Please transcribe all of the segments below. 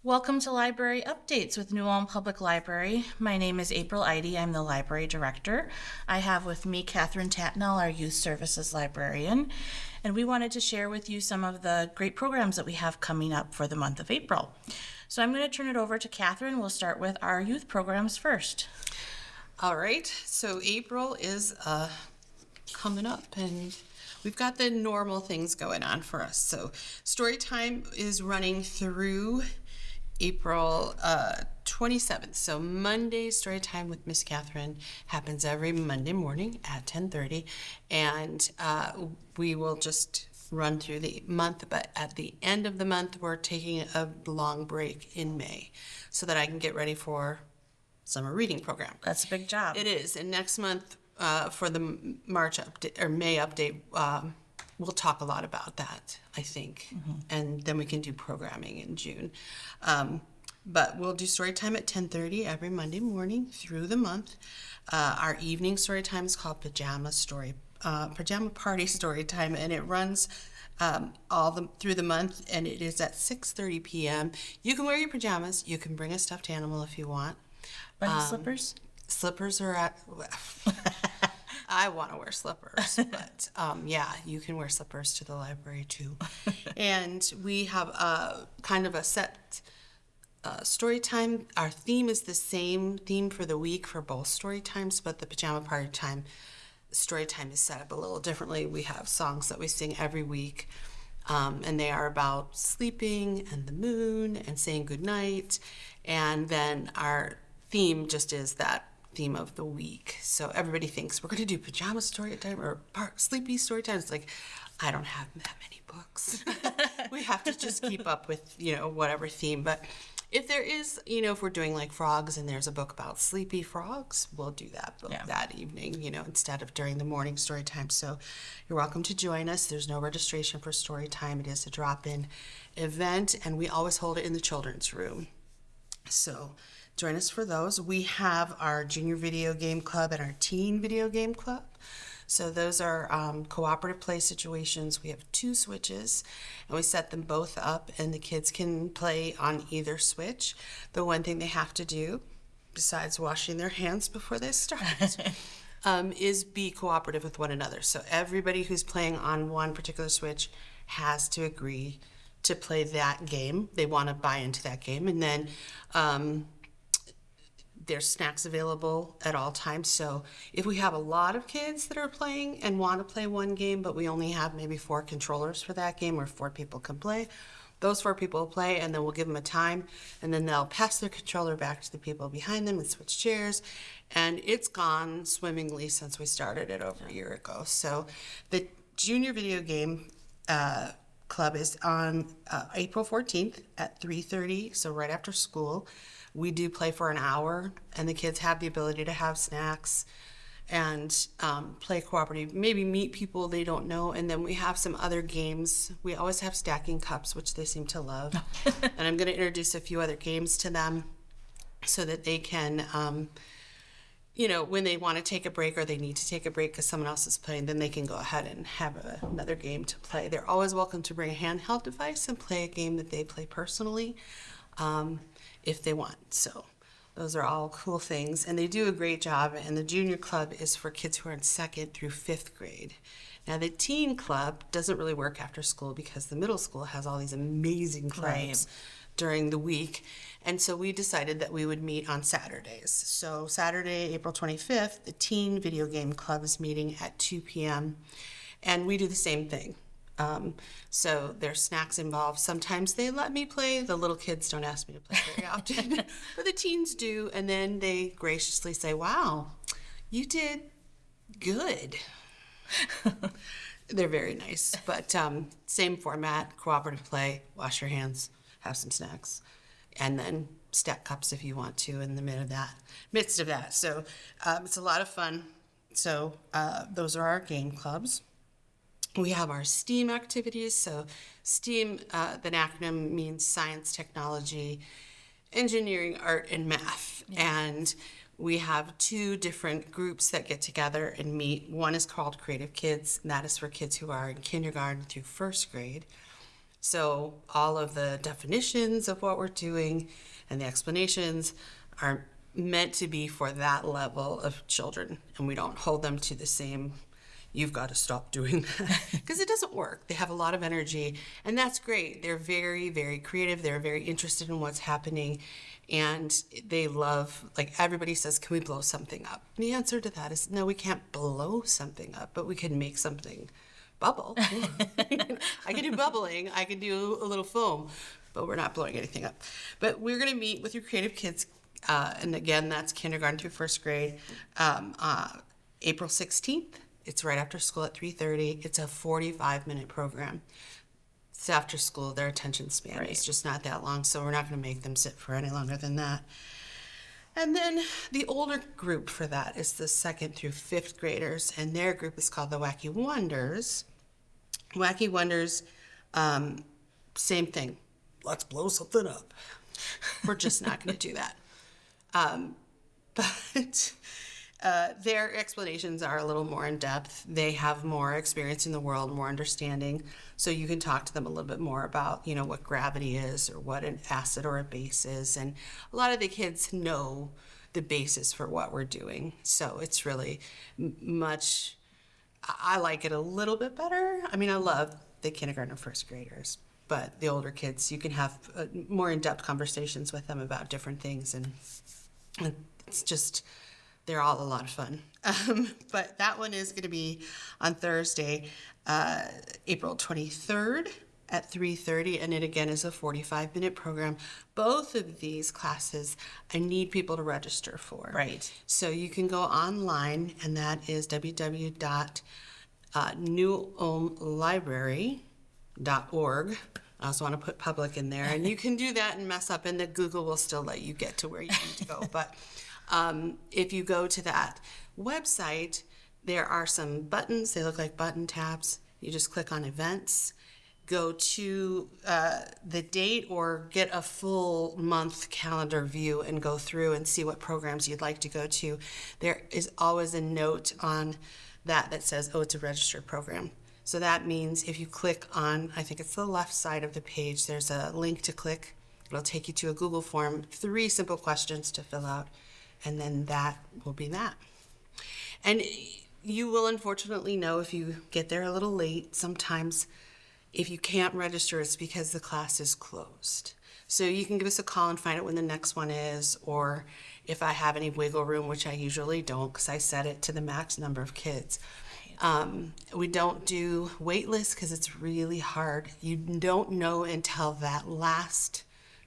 Welcome to Library Updates with New Ulm Public Library. My name is April Eide. I'm the Library Director. I have with me Kathryn Tatnell, our Youth Services Librarian, and we wanted to share with you some of the great programs that we have coming up for the month of April. So I'm going to turn it over to Kathryn. We'll start with our youth programs first. All right, so April is coming up and we've got the normal things going on for us. So story time is running through April 27th. So Monday story time with Miss Kathryn happens every Monday morning at 10:30, and we will just run through the month, but at the end of the month we're taking a long break in May so that I can get ready for summer reading program. That's a big job. It is, and next month for the March update or May update, we'll talk a lot about that, I think, and then we can do programming in June. But we'll do story time at 10:30 every Monday morning through the month. Our evening story time is called Pajama Party Story Time, and it runs through the month, and it is at 6:30 p.m. You can wear your pajamas. You can bring a stuffed animal if you want. Slippers? Slippers are at. I want to wear slippers, but yeah, you can wear slippers to the library too. And we have kind of a set story time. Our theme is the same theme for the week for both story times, but the pajama party time story time is set up a little differently. We have songs that we sing every week, and they are about sleeping and the moon and saying goodnight. And then our theme just is that theme of the week. So everybody thinks we're going to do pajama story time or sleepy story time. It's like, I don't have that many books. We have to just keep up with, whatever theme. But if there is, if we're doing like frogs and there's a book about sleepy frogs, we'll do that book that evening, instead of during the morning story time. So you're welcome to join us. There's no registration for story time. It is a drop-in event, and we always hold it in the children's room. So join us for those. We have our junior video game club and our teen video game club. So those are cooperative play situations. We have 2 switches, and we set them both up, and the kids can play on either switch. The one thing they have to do, besides washing their hands before they start, is be cooperative with one another. So everybody who's playing on one particular switch has to agree to play that game. They want to buy into that game, and then there's snacks available at all times. So if we have a lot of kids that are playing and want to play one game, but we only have maybe 4 controllers for that game, or 4 people can play, those 4 people will play, and then we'll give them a time, and then they'll pass their controller back to the people behind them and switch chairs. And it's gone swimmingly since we started it over a year ago. So the junior video game club is on April 14th at 3:30, so right after school. We do play for an hour, and the kids have the ability to have snacks and play cooperative, maybe meet people they don't know. And then we have some other games. We always have stacking cups, which they seem to love. And I'm going to introduce a few other games to them so that they can, when they want to take a break or they need to take a break because someone else is playing, then they can go ahead and have another game to play. They're always welcome to bring a handheld device and play a game that they play personally. If they want. So those are all cool things, and they do a great job. And the junior club is for kids who are in 2nd through 5th grade. Now the teen club doesn't really work after school because the middle school has all these amazing clubs during the week, and so we decided that we would meet on Saturdays. So Saturday, April 25th, the teen video game club is meeting at 2 p.m. and we do the same thing. So there's snacks involved. Sometimes they let me play. The little kids don't ask me to play very often, but the teens do. And then they graciously say, wow, you did good. They're very nice, but same format, cooperative play, wash your hands, have some snacks, and then stack cups if you want to in the midst of that. So it's a lot of fun. So those are our game clubs. We have our STEAM activities. So STEAM, the acronym means science, technology, engineering, art, and math. And we have 2 different groups that get together and meet. One is called Creative Kids, and that is for kids who are in kindergarten through 1st grade. So all of the definitions of what we're doing and the explanations are meant to be for that level of children, and we don't hold them to the same, you've got to stop doing that, because it doesn't work. They have a lot of energy, and that's great. They're very, very creative. They're very interested in what's happening, and they love, like everybody says, can we blow something up? And the answer to that is no, we can't blow something up, but we can make something bubble. I can do bubbling, I can do a little foam, but we're not blowing anything up. But we're going to meet with your creative kids, and again, that's kindergarten through first grade, April 16th. It's right after school at 3:30. It's a 45-minute program. It's after school. Their attention span is just not that long, so we're not going to make them sit for any longer than that. And then the older group for that is the 2nd through 5th graders, and their group is called the Wacky Wonders. Wacky Wonders, same thing. Let's blow something up. We're just not going to do that. But their explanations are a little more in depth. They have more experience in the world, more understanding. So you can talk to them a little bit more about, what gravity is or what an acid or a base is. And a lot of the kids know the basis for what we're doing. So it's really much, I like it a little bit better. I mean, I love the kindergarten and first graders, but the older kids, you can have more in-depth conversations with them about different things. And it's just, they're all a lot of fun. But that one is going to be on Thursday, April 23rd at 3:30, and it again is a 45-minute program. Both of these classes, I need people to register for. Right. So you can go online, and that is www.newulmlibrary.org. I also want to put public in there, and you can do that and mess up, and the Google will still let you get to where you need to go. But if you go to that website, there are some buttons. They look like button tabs. You just click on events, go to the date, or get a full month calendar view and go through and see what programs you'd like to go to. There is always a note on that says, oh, it's a registered program. So that means if you click on, I think it's the left side of the page, there's a link to click. It'll take you to a Google form, 3 simple questions to fill out, and then that will be that. And you will unfortunately know if you get there a little late. Sometimes if you can't register, it's because the class is closed. So you can give us a call and find out when the next one is, or if I have any wiggle room, which I usually don't because I set it to the max number of kids. We don't do wait lists because it's really hard. You don't know until that last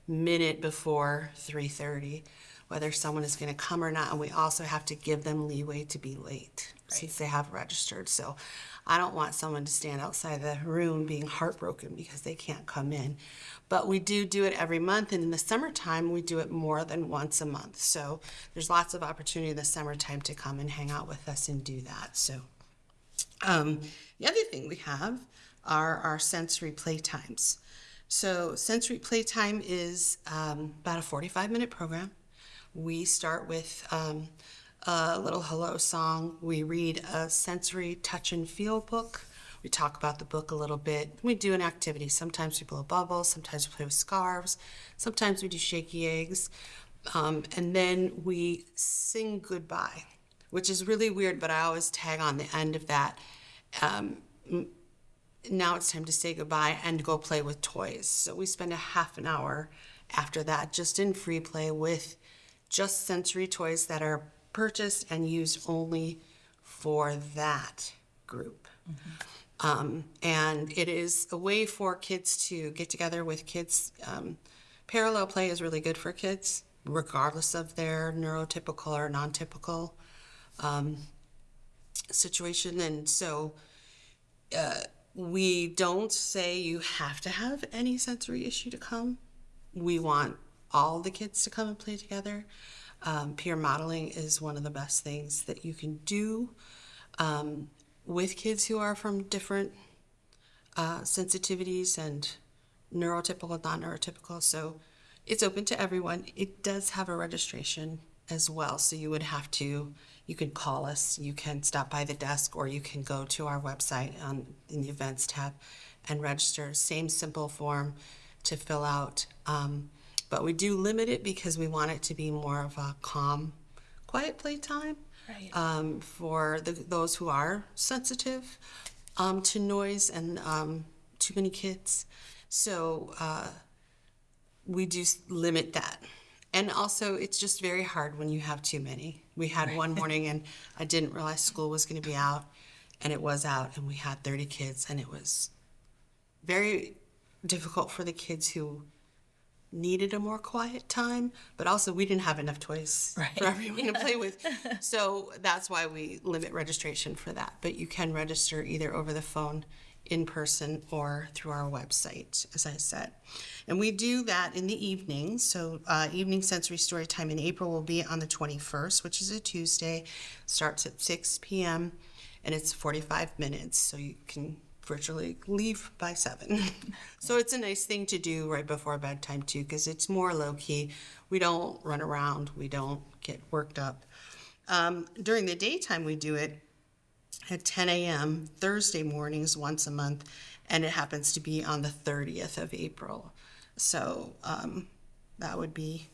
minute before 3:30 whether someone is going to come or not, and we also have to give them leeway to be late since they have registered. So I don't want someone to stand outside the room being heartbroken because they can't come in. But we do it every month, and in the summertime we do it more than once a month. So there's lots of opportunity in the summertime to come and hang out with us and do that. So the other thing we have are our sensory playtimes. So sensory playtime is about a 45-minute program. We start with a little hello song. We read a sensory touch and feel book. We talk about the book a little bit. We do an activity. Sometimes we blow bubbles. Sometimes we play with scarves. Sometimes we do shaky eggs. And then we sing goodbye, which is really weird, but I always tag on the end of that. Now it's time to say goodbye and go play with toys. So we spend a half an hour after that just in free play with just sensory toys that are purchased and used only for that group. Mm-hmm. And it is a way for kids to get together with kids. Parallel play is really good for kids, regardless of their neurotypical or non-typical situation. And so we don't say you have to have any sensory issue to come. We want all the kids to come and play together. Peer modeling is one of the best things that you can do with kids who are from different sensitivities and neurotypical, non-neurotypical. So it's open to everyone. It does have a registration as well. So you would have to, you can call us, you can stop by the desk, or you can go to our website in the events tab and register. Same simple form to fill out. But we do limit it because we want it to be more of a calm, quiet playtime. Right. For those who are sensitive to noise and too many kids. So we do limit that. And also, it's just very hard when you have too many. We had one morning, and I didn't realize school was going to be out, and it was out, and we had 30 kids, and it was very difficult for the kids who needed a more quiet time, but also we didn't have enough toys for everyone to play with. So that's why we limit registration for that. But you can register either over the phone, in person, or through our website, as I said. And we do that in the evenings. So evening sensory story time in April will be on the 21st, which is a Tuesday. Starts at 6 p.m. and it's 45 minutes. So you can virtually leave by 7. So it's a nice thing to do right before bedtime too, because it's more low-key. We don't run around. We don't get worked up. During the daytime, we do it at 10 a.m. Thursday mornings once a month, and it happens to be on the 30th of April. So that would be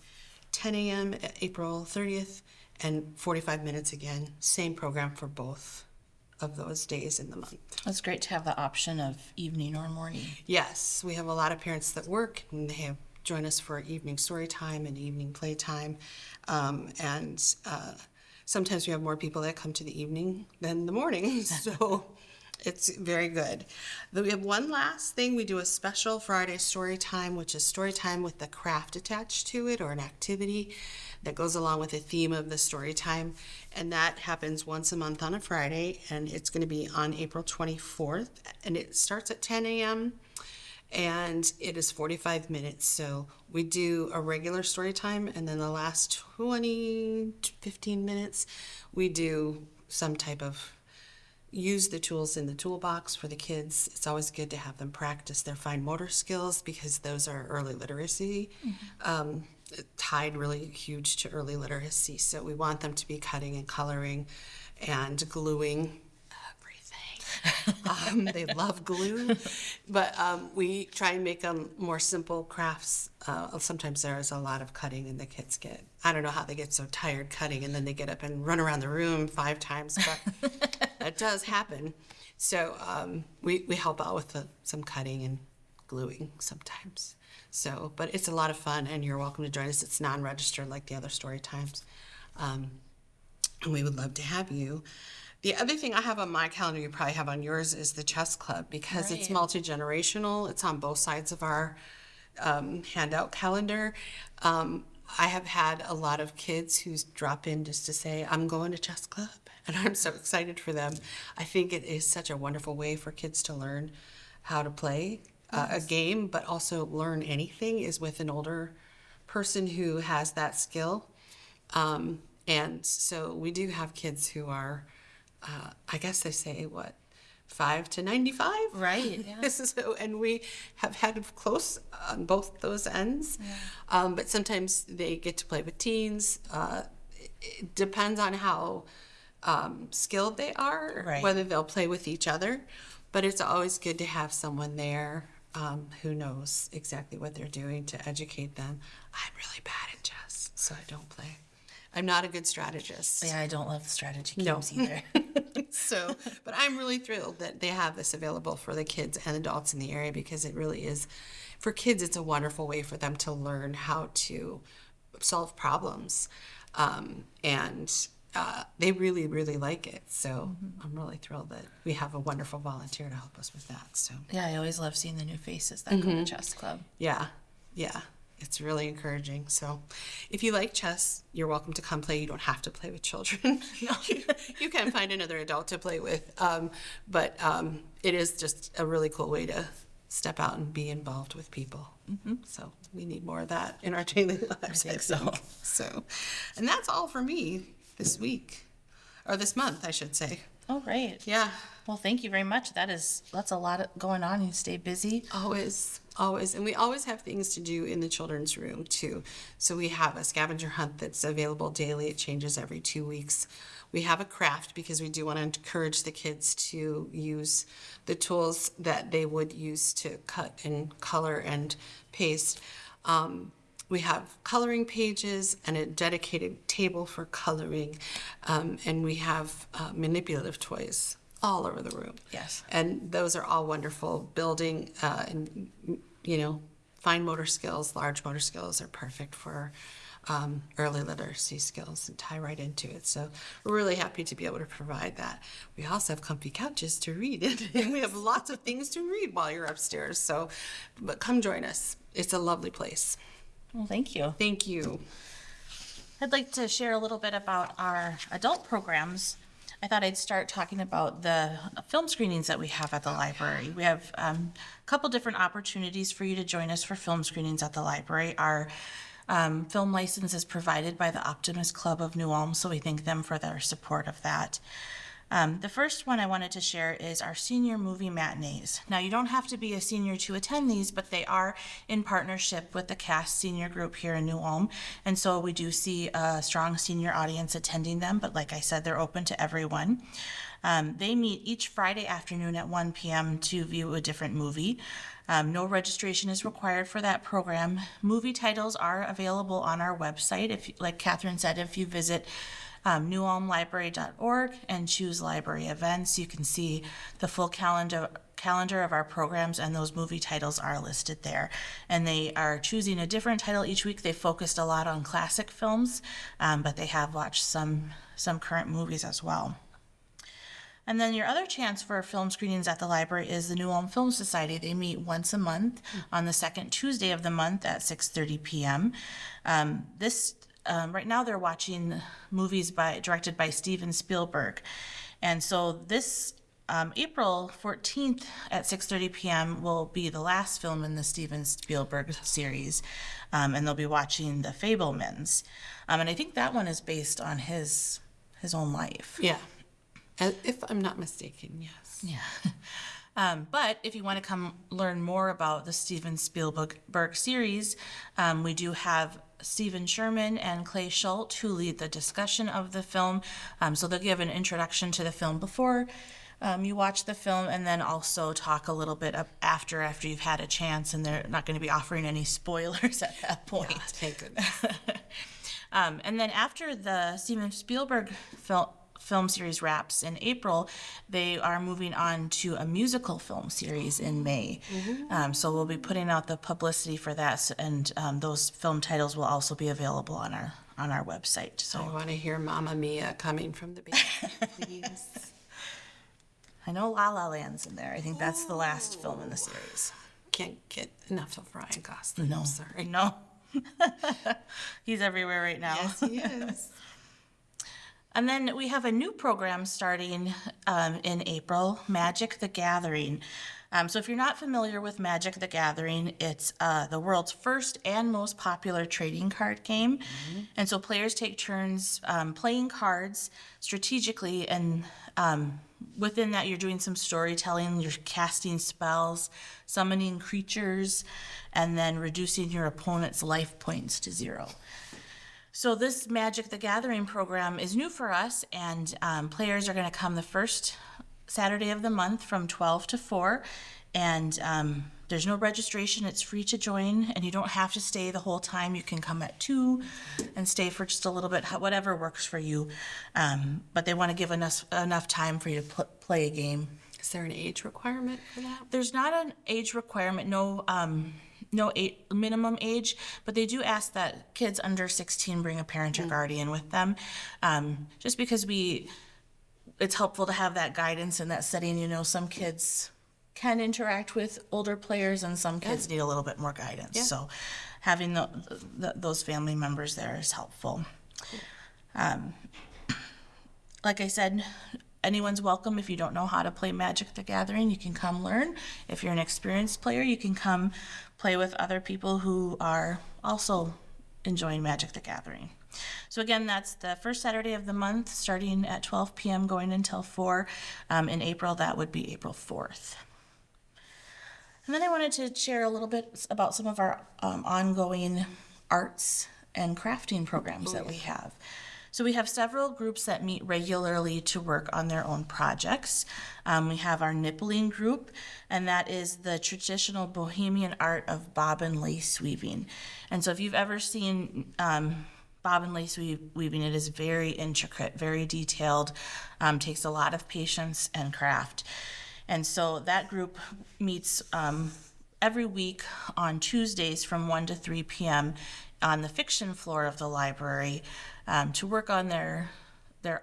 10 a.m. April 30th, and 45 minutes again. Same program for both of those days in the month. It's great to have the option of evening or morning. Yes, we have a lot of parents that work, and they have join us for evening story time and evening playtime. Sometimes we have more people that come to the evening than the morning, so it's very good. Then we have one last thing. We do a special Friday story time, which is story time with the craft attached to it, or an activity that goes along with the theme of the story time. And that happens once a month on a Friday, and it's going to be on April 24th. And it starts at 10 a.m. and it is 45 minutes. So we do a regular story time, and then the last 20 to 15 minutes, we do some type of use the tools in the toolbox for the kids. It's always good to have them practice their fine motor skills, because those are early literacy, tied really huge to early literacy. So we want them to be cutting and coloring and gluing everything. They love glue, but we try and make them more simple crafts. Sometimes there is a lot of cutting, and the kids I don't know how they get so tired cutting, and then they get up and run around the room 5 times, but that does happen. So we help out with some cutting and gluing sometimes. So, but it's a lot of fun, and you're welcome to join us. It's non-registered like the other story times, and we would love to have you. The other thing I have on my calendar, you probably have on yours, is the chess club, because it's multi-generational. It's on both sides of our handout calendar. I have had a lot of kids who drop in just to say, I'm going to chess club, and I'm so excited for them. I think it is such a wonderful way for kids to learn how to play a game, but also learn anything, is with an older person who has that skill. And so we do have kids who are, I guess they say, 5 to 95? Right, yeah. And we have had close on both those ends. Yeah. But sometimes they get to play with teens. It depends on how skilled they are, right, whether they'll play with each other. But it's always good to have someone there who knows exactly what they're doing to educate them. I'm really bad at chess, so I don't play. I'm not a good strategist. Yeah, I don't love strategy games either. So, but I'm really thrilled that they have this available for the kids and adults in the area, because it really is, for kids, it's a wonderful way for them to learn how to solve problems. And they really, really like it. So I'm really thrilled that we have a wonderful volunteer to help us with that. So yeah, I always love seeing the new faces that go to chess club. Yeah. It's really encouraging. So if you like chess, you're welcome to come play. You don't have to play with children. You can find another adult to play with. But it is just a really cool way to step out and be involved with people. So we need more of that in our daily lives, I think. So, and that's all for me this week, or this month, I should say. Oh, great. Yeah. Well, thank you very much. That's a lot going on. You stay busy. Always, always. And we always have things to do in the children's room too. So we have a scavenger hunt that's available daily. It changes every 2 weeks. We have a craft because we do want to encourage the kids to use the tools that they would use to cut and color and paste. We have coloring pages and a dedicated table for coloring. And we have manipulative toys all over the room. Yes. And those are all wonderful. Building and, fine motor skills, large motor skills are perfect for early literacy skills and tie right into it. So we're really happy to be able to provide that. We also have comfy couches to read in, and we have lots of things to read while you're upstairs. But come join us. It's a lovely place. Well, thank you. Thank you. I'd like to share a little bit about our adult programs. I thought I'd start talking about the film screenings that we have at the library. We have a couple different opportunities for you to join us for film screenings at the library. Our film license is provided by the Optimist Club of New Ulm, so we thank them for their support of that. The first one I wanted to share is our senior movie matinees. Now, you don't have to be a senior to attend these, but they are in partnership with the CAST senior group here in New Ulm, and so we do see a strong senior audience attending them, but like I said, they're open to everyone. They meet each Friday afternoon at 1 p.m. to view a different movie. No registration is required for that program. Movie titles are available on our website. If, like Kathryn said, if you visit newulmlibrary.org and choose library events, you can see the full calendar of our programs, and those movie titles are listed there. And they are choosing a different title each week. They focused a lot on classic films, but they have watched some current movies as well. And then your other chance for film screenings at the library is the New Ulm Film Society. They meet once a month on the second Tuesday of the month at 6:30 p.m. Right now they're watching movies directed by Steven Spielberg. And so this April 14th at 6:30 p.m. will be the last film in the Steven Spielberg series. And they'll be watching The Fabelmans. And I think that one is based on his own life. Yeah. If I'm not mistaken, yes. Yeah. But if you want to come learn more about the Steven Spielberg series, we do have Stephen Sherman and Clay Schultz who lead the discussion of the film. So they'll give an introduction to the film before you watch the film, and then also talk a little bit after you've had a chance, and they're not going to be offering any spoilers at that point. Yeah, thank goodness. And then after the Steven Spielberg film series wraps in April, they are moving on to a musical film series in May. Mm-hmm. So we'll be putting out the publicity for that, and those film titles will also be available on our website. So I want to hear Mamma Mia coming from the baby, please. I know La La Land's in there. I think that's the last film in the series. Can't get enough of Ryan Gosling. No, I'm sorry. No. He's everywhere right now. Yes, he is. And then we have a new program starting in April, Magic the Gathering. So if you're not familiar with Magic the Gathering, it's the world's first and most popular trading card game. Mm-hmm. And so players take turns playing cards strategically, and within that you're doing some storytelling, you're casting spells, summoning creatures, and then reducing your opponent's life points to 0. So this Magic the Gathering program is new for us, and players are going to come the first Saturday of the month from 12 to 4, and there's no registration. It's free to join, and you don't have to stay the whole time. You can come at 2 and stay for just a little bit, whatever works for you. But they want to give enough time for you to play a game. Is there an age requirement for that? There's not an age requirement, no minimum age, but they do ask that kids under 16 bring a parent or guardian with them, just because it's helpful to have that guidance in that setting. Some kids can interact with older players, and some kids need a little bit more guidance. Yeah. So having those family members there is helpful. Like I said, anyone's welcome. If you don't know how to play Magic the Gathering, you can come learn. If you're an experienced player, you can come play with other people who are also enjoying Magic the Gathering. So again, that's the first Saturday of the month, starting at 12 p.m., going until 4. In April, that would be April 4th. And then I wanted to share a little bit about some of our ongoing arts and crafting programs that we have. So we have several groups that meet regularly to work on their own projects. We have our nippling group, and that is the traditional bohemian art of bobbin lace weaving. And so if you've ever seen bobbin lace weaving, it is very intricate, very detailed, takes a lot of patience and craft. And so that group meets every week on Tuesdays from 1 to 3 p.m. on the fiction floor of the library to work on their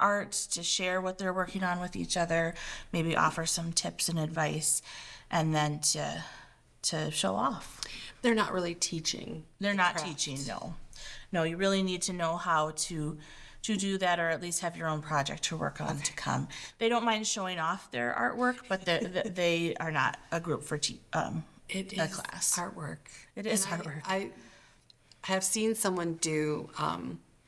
art, to share what they're working on with each other, maybe offer some tips and advice, and then to show off. They're not really teaching. They're not teaching, no. No, you really need to know how to do that, or at least have your own project to work on to come. They don't mind showing off their artwork, but they are not a group for It a is class. artwork. It is And artwork. I have seen someone do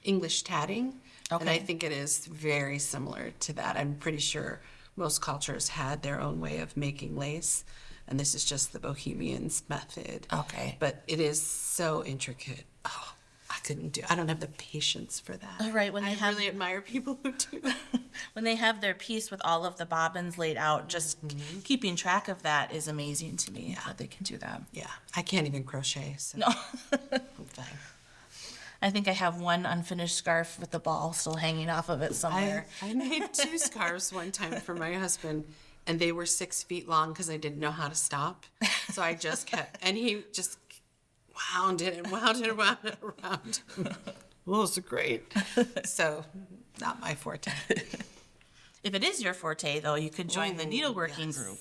English tatting, and I Okay. think it is very similar to that. I'm pretty sure most cultures had their own way of making lace, and this is just the Bohemians' method. Okay. But it is so intricate. Oh, I don't have the patience for that. Right, when they I have- really admire people who do. When they have their piece with all of the bobbins laid out, just keeping track of that is amazing to me, that they can do that. Yeah, I can't even crochet, so No. I'm fine. I think I have one unfinished scarf with the ball still hanging off of it somewhere. I made 2 scarves one time for my husband, and they were 6 feet long because I didn't know how to stop. So I just kept, and he just wound it and wound it and wound it around. Well, it's great. So, not my forte. If it is your forte, though, you could join the needleworking group.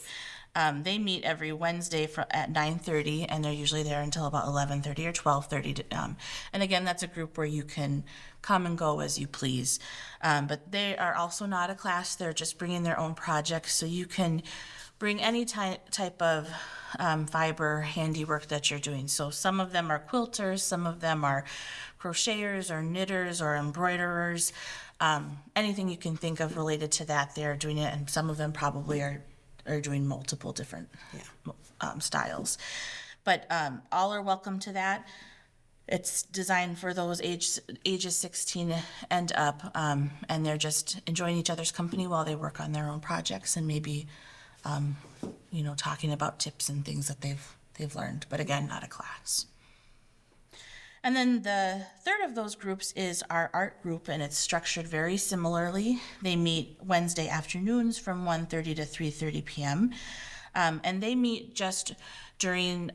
They meet every Wednesday at 9:30, and they're usually there until about 11:30 or 12:30. And again, that's a group where you can come and go as you please. But they are also not a class. They're just bringing their own projects, so you can bring any type of fiber handiwork that you're doing. So some of them are quilters, some of them are crocheters or knitters or embroiderers. Anything you can think of related to that, they're doing it, and some of them probably are doing multiple different styles. But all are welcome to that. It's designed for those ages 16 and up, and they're just enjoying each other's company while they work on their own projects, and maybe talking about tips and things that they've learned. But again, not a class. And then the third of those groups is our art group, and it's structured very similarly. They meet Wednesday afternoons from 1:30 to 3:30 p.m. And they meet just during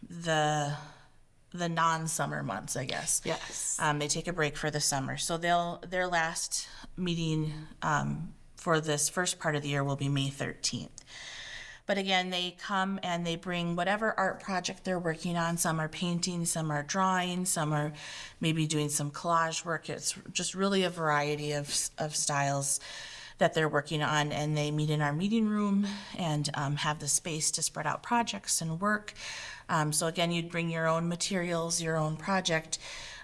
the non-summer months, I guess. Yes. They take a break for the summer. So their last meeting for this first part of the year will be May 13th. But again, they come and they bring whatever art project they're working on. Some are painting, some are drawing, some are maybe doing some collage work. It's just really a variety of styles that they're working on. And they meet in our meeting room and have the space to spread out projects and work. So again, you'd bring your own materials, your own project.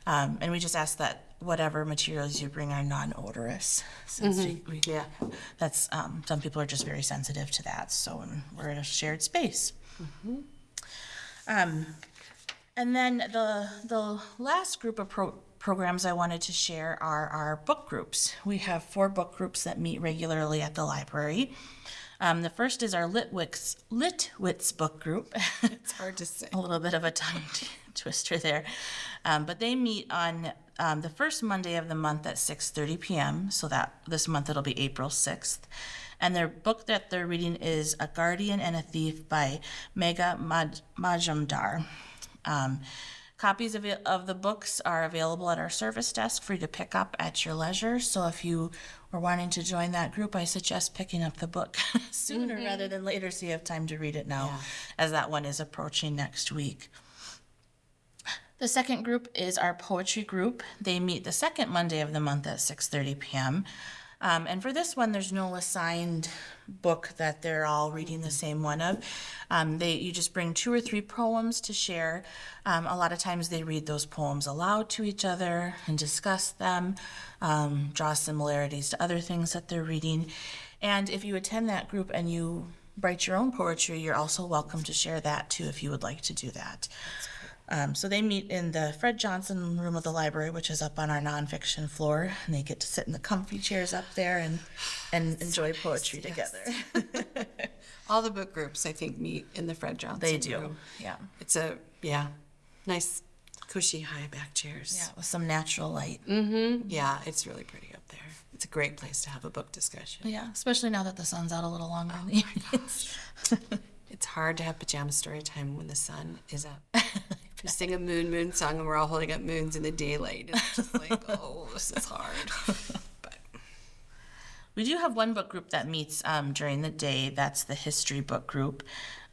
And we just ask that whatever materials you bring are non-odorous, since that's some people are just very sensitive to that. So we're in a shared space. And then the last group of programs I wanted to share are our book groups. We have 4 book groups that meet regularly at the library. The first is our Litwits book group. It's hard to say. A little bit of a tongue twister there. But they meet on the first Monday of the month at 6:30 p.m. So that this month it'll be April 6th. And their book that they're reading is A Guardian and a Thief by Megha Majumdar. Copies of the books are available at our service desk for you to pick up at your leisure. So if you were wanting to join that group, I suggest picking up the book sooner rather than later, so you have time to read it now, as that one is approaching next week. The second group is our poetry group. They meet the second Monday of the month at 6:30 p.m. And for this one, there's no assigned book that they're all reading the same one of. You just bring 2 or 3 poems to share. A lot of times they read those poems aloud to each other and discuss them, draw similarities to other things that they're reading. And if you attend that group and you write your own poetry, you're also welcome to share that too if you would like to do that. So they meet in the Fred Johnson room of the library, which is up on our nonfiction floor, and they get to sit in the comfy chairs up there and enjoy poetry together. All the book groups, I think, meet in the Fred Johnson They do, room. yeah. It's nice, cushy, high back chairs. Yeah, with some natural light. Mm-hmm. Yeah, it's really pretty up there. It's a great place to have a book discussion. Yeah, especially now that the sun's out a little longer in the evenings. It's hard to have pajama story time when the sun is up. You sing a moon song and we're all holding up moons in the daylight. It's just like, oh, this is hard. But We do have one book group that meets during the day. That's the history book group.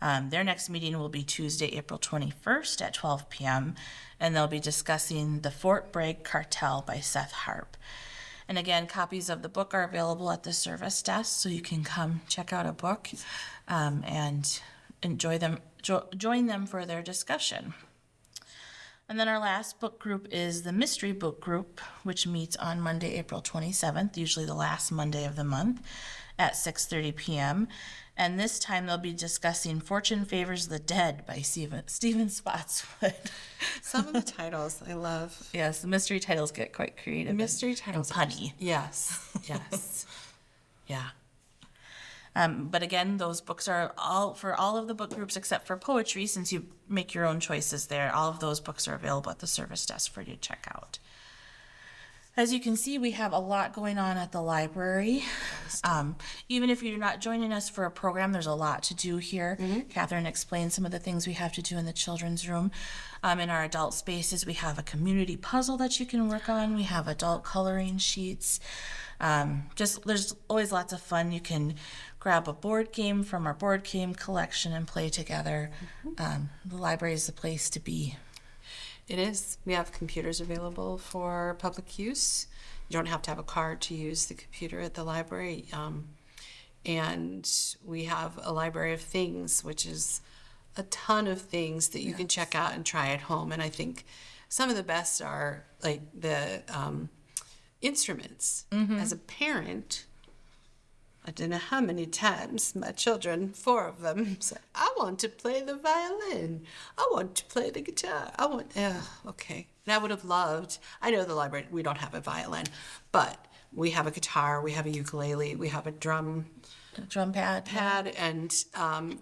Their next meeting will be Tuesday, April 21st at 12 p.m., and they'll be discussing The Fort Bragg Cartel by Seth Harp. And again, copies of the book are available at the service desk, so you can come check out a book and join them for their discussion. And then our last book group is the Mystery Book Group, which meets on Monday, April 27th, usually the last Monday of the month, at 6:30 p.m. And this time they'll be discussing Fortune Favors the Dead by Stephen Spotswood. some of the titles I love. Yes, the mystery titles get quite creative. Mystery titles. And punny. Yes. Yeah. But again, those books are all for all of the book groups except for poetry, since you make your own choices there. All of those books are available at the service desk for you to check out. As you can see, we have a lot going on at the library. Even if you're not joining us for a program, there's a lot to do here. Kathryn explained some of the things we have to do in the children's room. In our adult spaces, we have a community puzzle that you can work on. We have adult coloring sheets. There's always lots of fun. You can grab a board game from our board game collection and play together. The library is the place to be. It is. We have computers available for public use. You don't have to have a card to use the computer at the library. And we have a library of things, which is a ton of things that you can check out and try at home. And I think some of the best are like the instruments. As a parent, I don't know how many times my children, 4 of them, said, I want to play the violin. I want to play the guitar. Okay. And I would have loved, I know the library, we don't have a violin, but we have a guitar, we have a ukulele, we have a drum pad and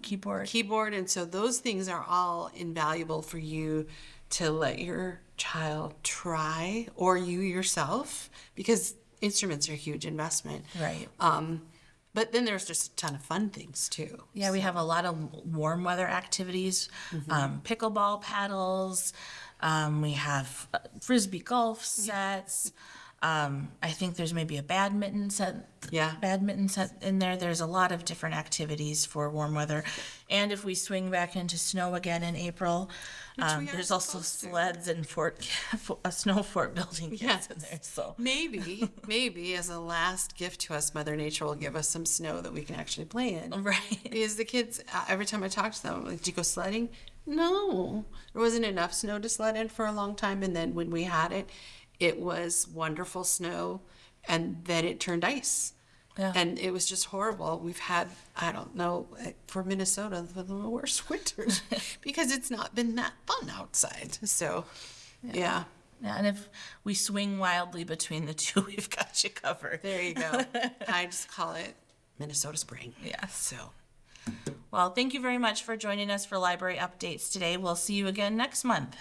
keyboard. And so those things are all invaluable for you to let your child try, or you yourself, because instruments are a huge investment. Right. But then there's just a ton of fun things too. Yeah, we have a lot of warm weather activities, pickleball paddles. We have frisbee golf sets. I think there's maybe a badminton set in there. There's a lot of different activities for warm weather. And if we swing back into snow again in April, there's also sleds and a snow fort building kits in there. So maybe as a last gift to us, Mother Nature will give us some snow that we can actually play in. Right. Because the kids, every time I talk to them, I'm like, did you go sledding? No. There wasn't enough snow to sled in for a long time. And then when we had it, it was wonderful snow, and then it turned ice. Yeah. And it was just horrible. We've had, I don't know, for Minnesota, the worst winters because it's not been that fun outside. So, yeah. Yeah, and if we swing wildly between the two, we've got you covered. There you go. I just call it Minnesota spring. Yeah. So, well, thank you very much for joining us for Library Updates today. We'll see you again next month.